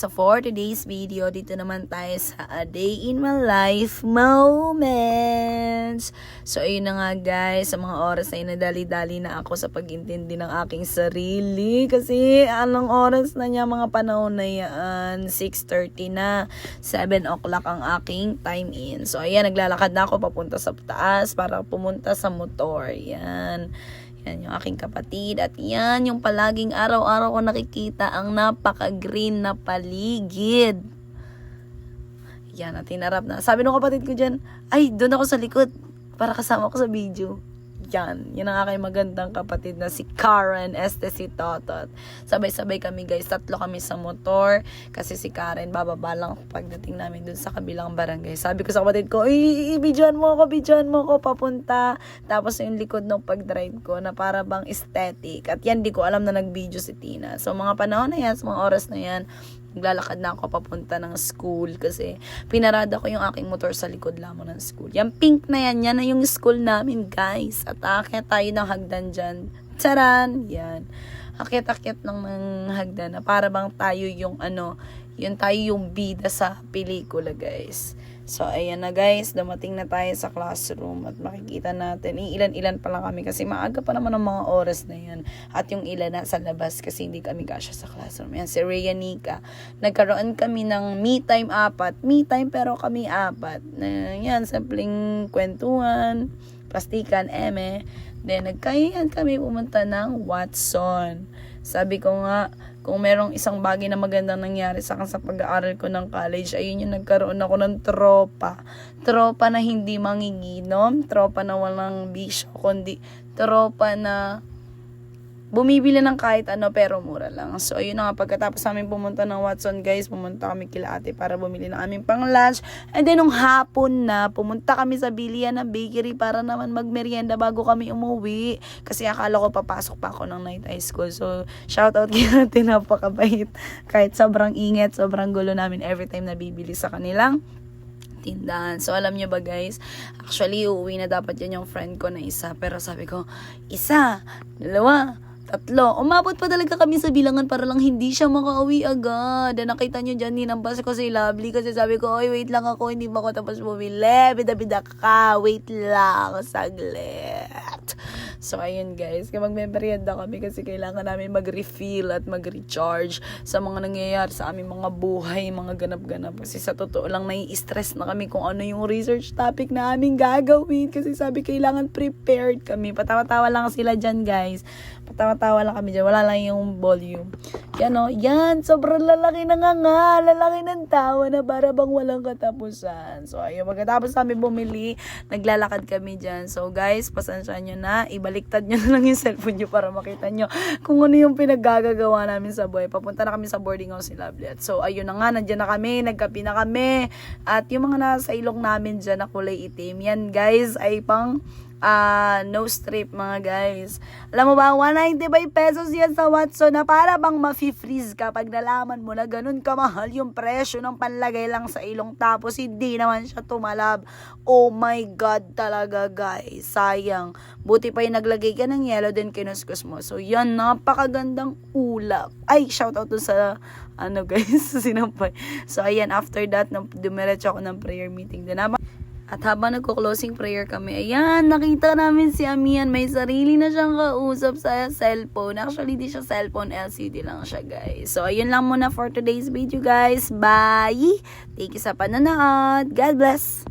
So for today's video, dito naman tayo sa A Day in My Life Moments. So ayun na nga guys, sa mga oras ay nadali-dali na ako sa pag-intindi ng aking sarili. Kasi anong oras na niya, mga panahon na yan, 6:30 na, 7 o'clock ang aking time in. So ayan, naglalakad na ako papunta sa taas para pumunta sa motor. Yan yung aking kapatid. At yan yung palaging araw-araw ko nakikita ang napaka-green na paligid. Yan, at hinarap na. Sabi ng kapatid ko dyan, ay, doon ako sa likod para kasama ko sa video. Yan ang aking magandang kapatid na si Karen si Totot. Sabay-sabay kami guys, 3 kami sa motor. Kasi si Karen, bababa lang pagdating namin dun sa kabilang barangay. Sabi ko sa kapatid ko, bidyoan mo ako papunta. Tapos yung likod ng pag-drive ko na para bang aesthetic. At yan, di ko alam na nag-video si Tina. So mga panahon na yan, sa mga oras na yan, naglalakad na ako papunta ng school kasi pinarada ko yung aking motor sa likod lamang ng school. Yung pink na yan na yung school namin guys. At aakyat tayo ng hagdan dyan. Tsaran! Yan. Akyat-akyat ng hagdan na para bang tayo yung tayo yung bida sa pelikula guys. So ayan na guys, dumating na tayo sa classroom at makikita natin, ilan-ilan pa lang kami kasi maaga pa naman ang mga oras na yan. At yung ilan na sa labas kasi hindi kami kasya sa classroom. Yan, si Rhea Nika. Nagkaroon kami ng me time 4. Me time pero kami 4. Yan, simpleng kwentuhan, plastikan, Then nagkayan kami pumunta ng Watson. Sabi ko nga, kung merong isang bagay na magandang nangyari sa akin sa pag-aaral ko ng college, ayun yung nagkaroon ako ng tropa. Tropa na hindi manginginom, tropa na walang bisyo, kundi tropa na bumibili ng kahit ano pero mura lang. So ayun na nga, pagkatapos namin pumunta ng Watson guys, pumunta kami kila ate para bumili ng aming pang lunch. And then nung hapon na, pumunta kami sa Bilian na bakery para naman magmerienda bago kami umuwi. Kasi akala ko papasok pa ako ng night high school. So shoutout kay ate, napakabait. Kahit sobrang ingat, sobrang gulo namin every time na bibili sa kanilang tindahan. So alam nyo ba guys, actually uuwi na dapat yan yung friend ko na isa. Pero sabi ko, 1, 2, 3. Umabot pa talaga kami sa bilangan para lang hindi siya makauwi agad. And nakita nyo dyan, ninambas ko si Lovely kasi sabi ko, oy, wait lang ako, hindi pa ako tapos bumili. Bida-bida ka, wait lang, saglit. So, ayun guys, kaya magme-merienda kami kasi kailangan namin mag-refill at mag-recharge sa mga nangyayari sa aming mga buhay, mga ganap-ganap. Kasi sa totoo lang, nai-stress na kami kung ano yung research topic na aming gagawin. Kasi sabi, kailangan prepared kami. Patawa-tawa lang sila dyan guys. Patawa-tawa lang kami dyan. Wala lang yung volume. Yan o, yan, sobrang lalaki na nga. Lalaki ng tawa na para bang walang katapusan. So, ayun, pagkatapos kami bumili, naglalakad kami dyan. So, guys, pasensya nyo na. Ibaliktad nyo na lang yung cellphone nyo para makita nyo kung ano yung pinaggagawa namin sa buhay. Papunta na kami sa boarding house ni Lovely. So, ayun na nga, nandiyan na kami, nagkapi na kami. At yung mga nasa ilong namin dyan na kulay itim, yan guys, ay pang no strip mga guys. Alam mo ba, 195 pesos yan sa Watson na para bang ma-freeze ka pag nalaman mo na ganun kamahal yung presyo ng panlagay lang sa ilong tapos hindi naman siya tumalab. Oh my God talaga guys. Sayang. Buti pa yung naglagay ka ng yellow din kinuskus mo. So yan, napakagandang ulap. Ay, shoutout to sa guys, sinampay. So ayan, after that, dumiretso ako ng prayer meeting din. At habang nagko-closing prayer kami, ayan, nakita namin si Amian. May sarili na siyang kausap sa cellphone. Actually, di siya cellphone, LCD lang siya, guys. So, ayun lang muna for today's video, guys. Bye! Thank you sa panonood. God bless!